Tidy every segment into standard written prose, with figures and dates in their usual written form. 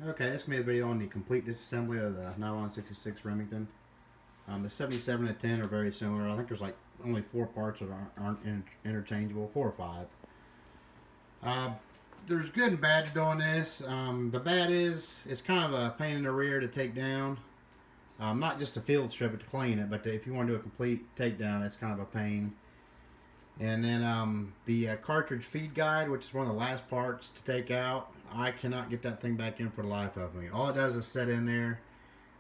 Okay, this is going to be a video on the complete disassembly of the Nylon 66 Remington. The 77 and 10 are very similar. I think there's like only 4 parts that aren't interchangeable, 4 or 5. There's good and bad to doing this. The bad is it's kind of a pain in the rear to take down. Not just to field strip it to clean it, but if you want to do a complete takedown, it's kind of a pain. And then the cartridge feed guide, which is one of the last parts to take out, I cannot get that thing back in for the life of me. All it does is sit in there,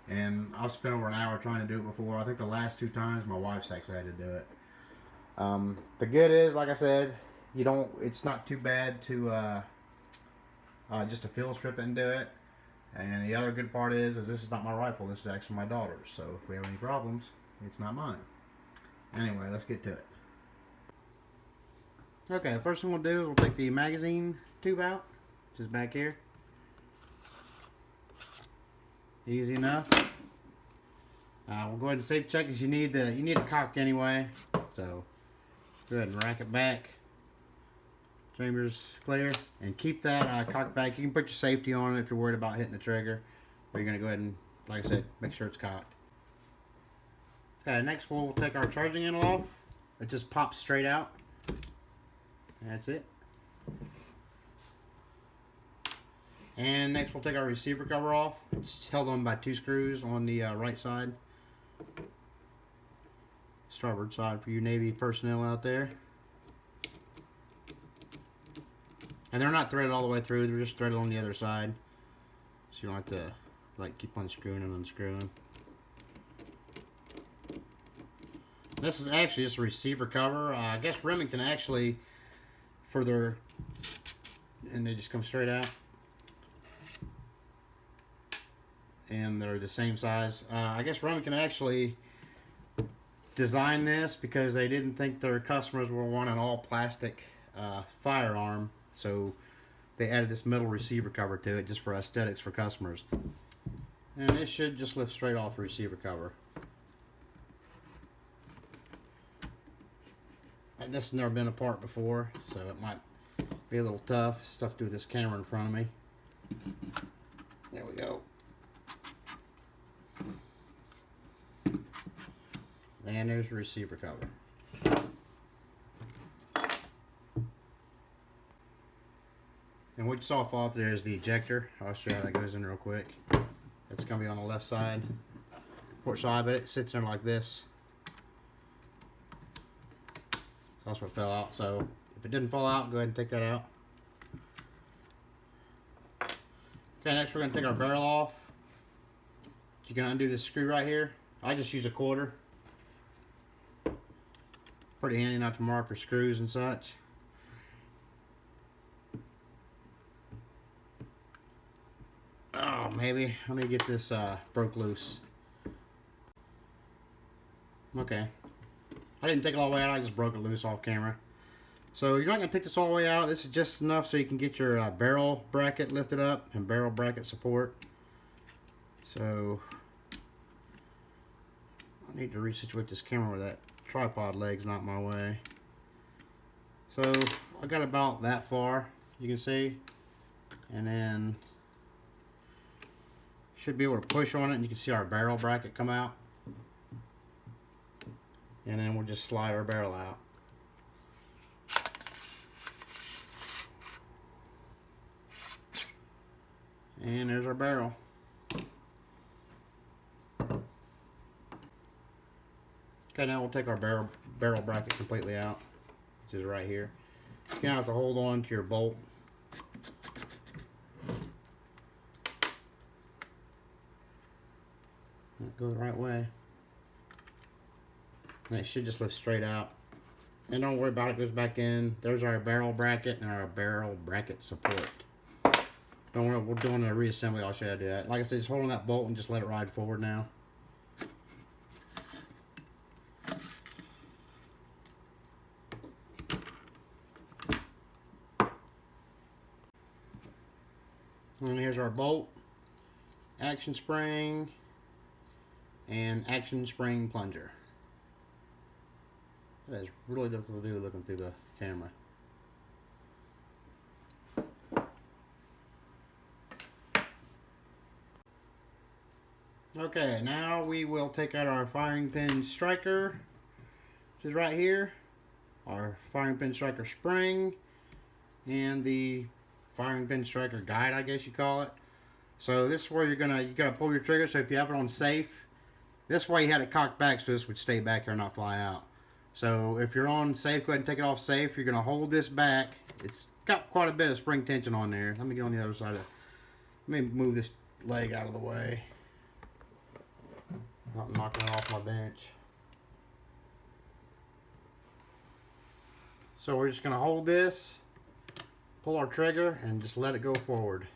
and I've spent over an hour trying to do it before. I think the last 2 times my wife's actually had to do it. The good is, like I said, it's not too bad to just to field strip it and do it. And the other good part is this is not my rifle. This is actually my daughter's. So if we have any problems, it's not mine. Anyway, let's get to it. Okay, the first thing we'll do is we'll take the magazine tube out, which is back here. Easy enough. We'll go ahead and safe check because you need the cock anyway. So go ahead and rack it back. Chamber's clear, and keep that cock back. You can put your safety on it if you're worried about hitting the trigger. But you're gonna go ahead and, like I said, make sure it's cocked. Okay, next we'll take our charging handle off. It just pops straight out. That's it. And next we'll take our receiver cover off. It's held on by 2 screws on the right side. Starboard side for you Navy personnel out there. And they're not threaded all the way through, they're just threaded on the other side. So you don't have to like keep unscrewing and unscrewing. This is actually just a receiver cover. I guess Remington actually, for their, and they just come straight out. And they're the same size. I guess Remington actually designed this because they didn't think their customers were wanting an all plastic firearm. So they added this metal receiver cover to it just for aesthetics for customers. And it should just lift straight off the receiver cover. And this has never been apart before, so it might be a little tough. Stuff to do with this camera in front of me. There we go. And there's the receiver cover. And what you saw fall out there is the ejector. I'll show you how that goes in real quick. It's going to be on the left side, port side, but it sits there like this. That's what fell out. So if it didn't fall out, go ahead and take that out. Okay, next we're going to take our barrel off. You can undo this screw right here. I just use a 1/4. Pretty handy not to mark for screws and such. Oh, maybe. Let me get this broke loose. Okay. I didn't take it all the way out. I just broke it loose off camera. So you're not going to take this all the way out. This is just enough so you can get your barrel bracket lifted up and barrel bracket support. So I need to resituate this camera where that tripod leg's not my way. So I got about that far, you can see, and then should be able to push on it and you can see our barrel bracket come out, and then we'll just slide our barrel out. And there's our barrel. Okay, now we'll take our barrel bracket completely out, which is right here. You're gonna have to hold on to your bolt. Go the right way. And it should just lift straight out. And don't worry about it, goes back in. There's our barrel bracket and our barrel bracket support. Don't worry, we're doing a reassembly, I'll show you how to do that. Like I said, just hold on that bolt and just let it ride forward now. And here's our bolt, action spring, and action spring plunger. That is really difficult to do looking through the camera. Okay, now we will take out our firing pin striker, which is right here, our firing pin striker spring, and the firing pin striker guide, I guess you call it. So this is where you gotta pull your trigger. So if you have it on safe, this way you had it cocked back so this would stay back here and not fly out. So if you're on safe, go ahead and take it off safe. You're gonna hold this back. It's got quite a bit of spring tension on there. Let me get on the other side of it. Let me move this leg out of the way. Not knocking it off my bench. So we're just going to hold this, pull our trigger, and just let it go forward.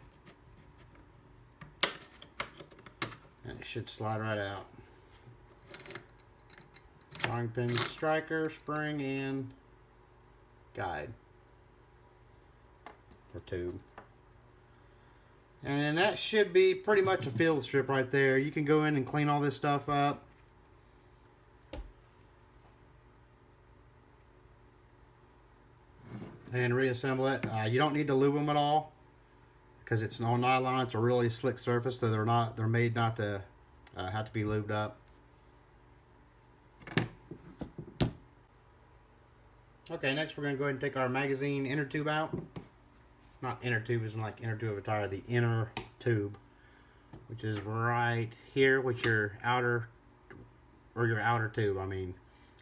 And it should slide right out. Firing pin striker, spring, and guide. Or tube. And that should be pretty much a field strip right there. You can go in and clean all this stuff up. And reassemble it. You don't need to lube them at all because it's on nylon. It's a really slick surface, so they're made not to have to be lubed up. Okay, next we're going to go ahead and take our magazine inner tube out. Not inner tube isn't like inner tube of a tire, the inner tube, which is right here, which your outer tube,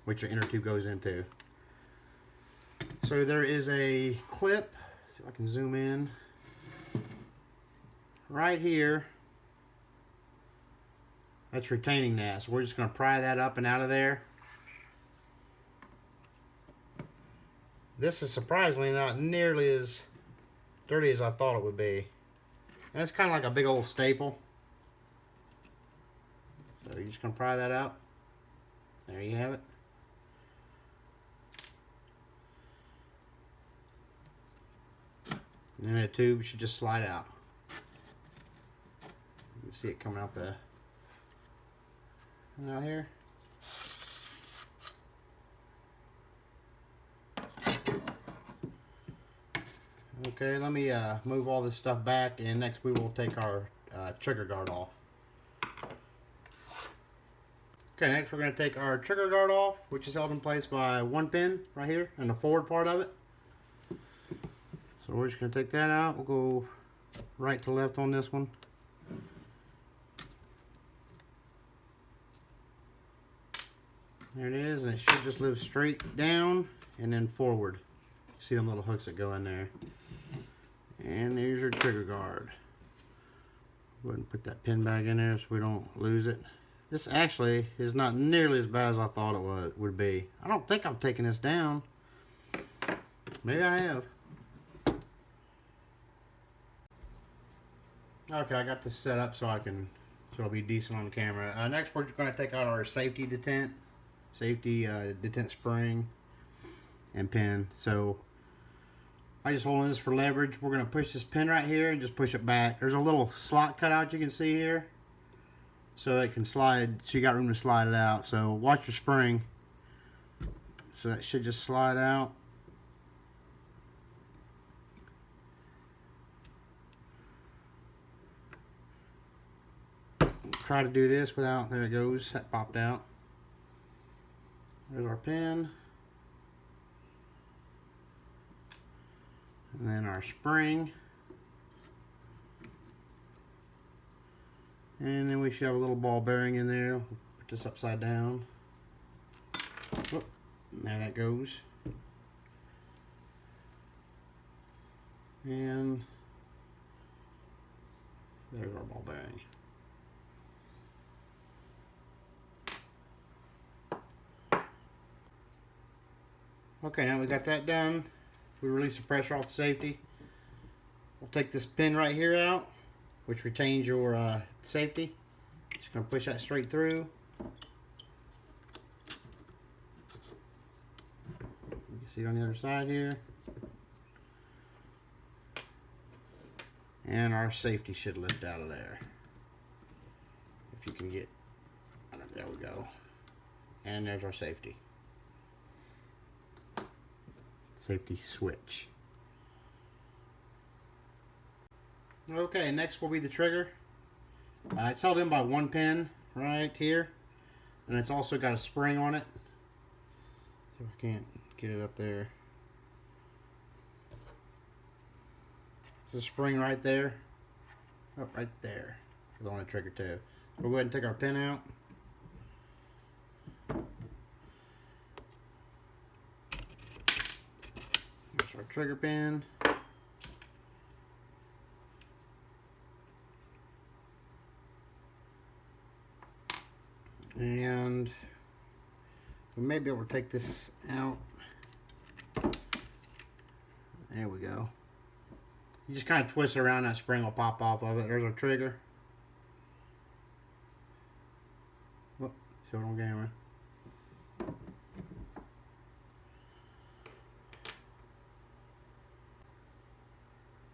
which your inner tube goes into. So there is a clip, see if I can zoom in, right here. That's retaining that, so we're just going to pry that up and out of there. This is surprisingly not nearly as dirty as I thought it would be. And it's kind of like a big old staple. So you're just going to pry that out. There you have it. And then the tube should just slide out. You can see it coming out out here. Okay, let me move all this stuff back, and next we will take our trigger guard off. Okay, next we're going to take our trigger guard off, which is held in place by one pin right here in the forward part of it. So we're just going to take that out. We'll go right to left on this one. There it is, and it should just live straight down and then forward. See them little hooks that go in there. And there's your trigger guard. Go ahead and put that pin back in there so we don't lose it. This actually is not nearly as bad as I thought it would be. I don't think I've taken this down. Maybe I have. Okay, I got this set up so it'll be decent on camera. Next we're just going to take out our safety detent spring and pin. So I just holding this for leverage. We're going to push this pin right here and just push it back. There's a little slot cut out you can see here, so it can slide. So you got room to slide it out. So watch your spring. So that should just slide out. Try to do this without, there it goes, that popped out. There's our pin. And then our spring. And then we should have a little ball bearing in there. We'll put this upside down. Whoop, there that goes. And there's our ball bearing. Okay, now we got that done. We release the pressure off the safety. We'll take this pin right here out, which retains your safety. Just going to push that straight through. You can see it on the other side here. And our safety should lift out of there. If you can get, there we go. And there's our safety. Safety switch. Okay, next will be the trigger. It's held in by one pin right here, and it's also got a spring on it. See if I can't get it up there. There's a spring right there. Oh, right there. On the trigger too. We'll go ahead and take our pin out. There's our trigger pin. And we may be able to take this out. There we go. You just kind of twist it around, that spring will pop off of it. There's our trigger. Oh, show it on camera.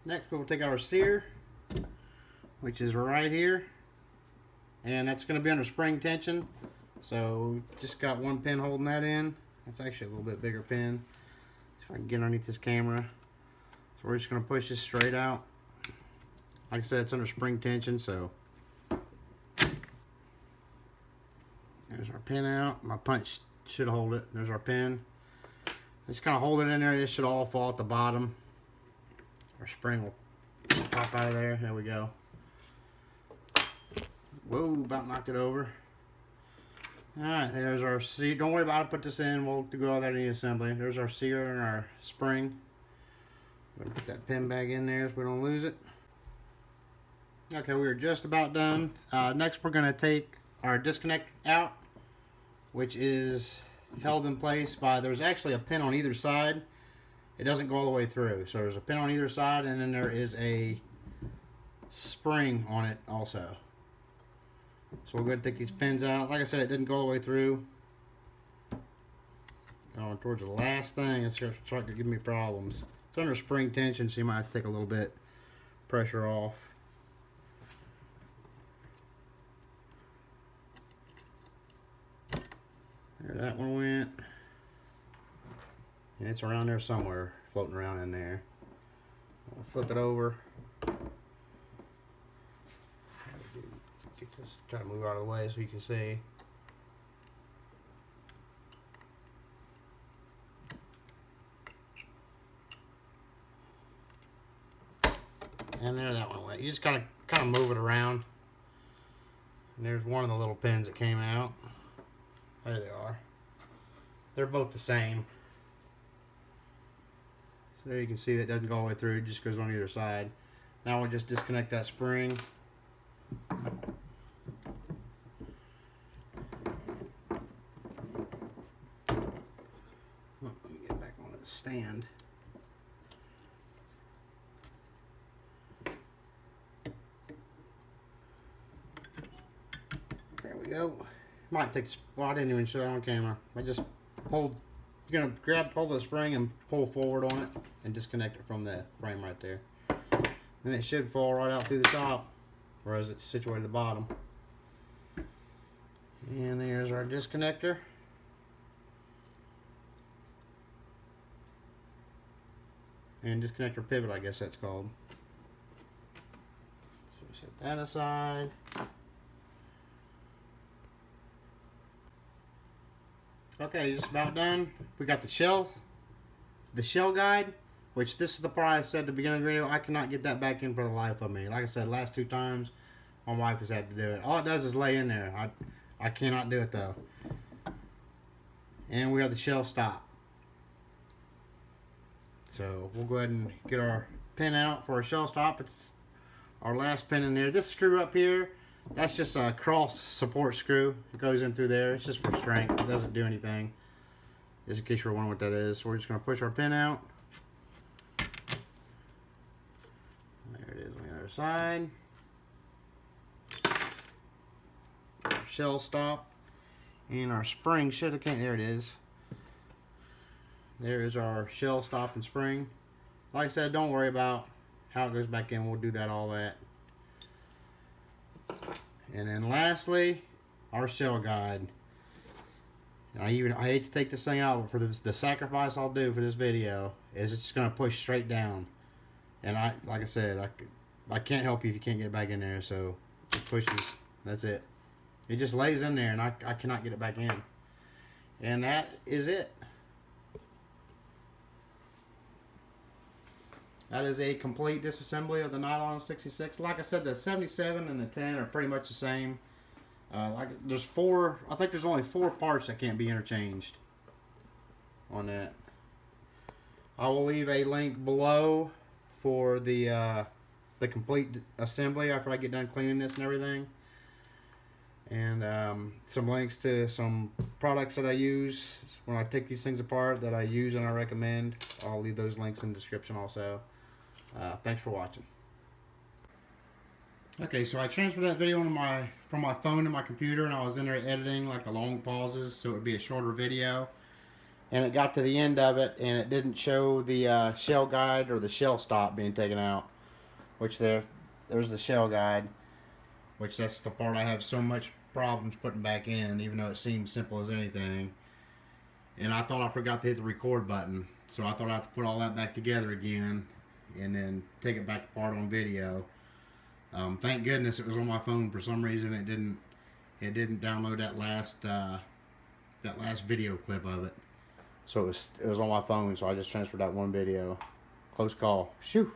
Next, we'll take our sear, which is right here. And that's going to be under spring tension. So, just got one pin holding that in. That's actually a little bit bigger pin. See if I can get underneath this camera. So, we're just going to push this straight out. Like I said, it's under spring tension, so. There's our pin out. My punch should hold it. There's our pin. Just kind of hold it in there. This should all fall at the bottom. Our spring will pop out of there. There we go. Whoa, about knocked it over. Alright, there's our sear. Don't worry about it, put this in. We'll do all that in the assembly. There's our sear and our spring. We're going to put that pin back in there so we don't lose it. Okay, we're just about done. Next, we're going to take our disconnect out, which is held in place by, there's actually a pin on either side. It doesn't go all the way through. So there's a pin on either side, and then there is a spring on it also. So we'll go ahead and take these pins out. Like I said, it didn't go all the way through. Going towards the last thing, it's starting to give me problems. It's under spring tension, so you might have to take a little bit pressure off. There that one went. And it's around there somewhere, floating around in there. I'll flip it over. Get this, try to move out of the way so you can see. And there that one went. You just kind of move it around. And there's one of the little pins that came out. There they are. They're both the same. So there you can see that doesn't go all the way through, it just goes on either side. Now we'll just disconnect that spring. Let me get back on the stand. There we go. Might take, well, I didn't even show it on camera. I just hold, you're going to pull the spring and pull forward on it and disconnect it from the frame right there. Then it should fall right out through the top, whereas it's situated at the bottom. And there's our disconnector. And disconnector pivot, I guess that's called. So we set that aside. Okay, just about done. We got the shell guide, which this is the part I said at the beginning of the video. I cannot get that back in for the life of me. Like I said, last 2 times, my wife has had to do it. All it does is lay in there. I cannot do it though. And we have the shell stop. So we'll go ahead and get our pin out for our shell stop. It's our last pin in there. This screw up here, that's just a cross support screw. It goes in through there. It's just for strength. It doesn't do anything. Just in case you're wondering what that is. So we're just going to push our pin out. There it is on the other side. Our shell stop. And our spring should have came. There it is. There is our shell stop and spring. Like I said, don't worry about how it goes back in. We'll do that, all that. And then lastly, our shell guide. I hate to take this thing out, but for the sacrifice I'll do for this video is it's just going to push straight down. And like I said, I can't help you if you can't get it back in there. So It pushes. That's it. It just lays in there, and I cannot get it back in. And that is it. That is a complete disassembly of the Nylon 66. Like I said, the 77 and the 10 are pretty much the same. I think there's only 4 parts that can't be interchanged on that. I will leave a link below for the complete assembly after I get done cleaning this and everything. And some links to some products that I use when I take these things apart that I use and I recommend. I'll leave those links in the description also. Thanks for watching. Okay, so I transferred that video from my phone to my computer, and I was in there editing like the long pauses so it would be a shorter video. And it got to the end of it, and it didn't show the shell guide or the shell stop being taken out. Which there's the shell guide, which that's the part I have so much problems putting back in, even though it seems simple as anything. And I thought I forgot to hit the record button, so I thought I had to put all that back together again and then take it back apart on video. Thank goodness it was on my phone. For some reason it didn't download that last video clip of it. So it was on my phone, so I just transferred that one video. Close call. Shoo.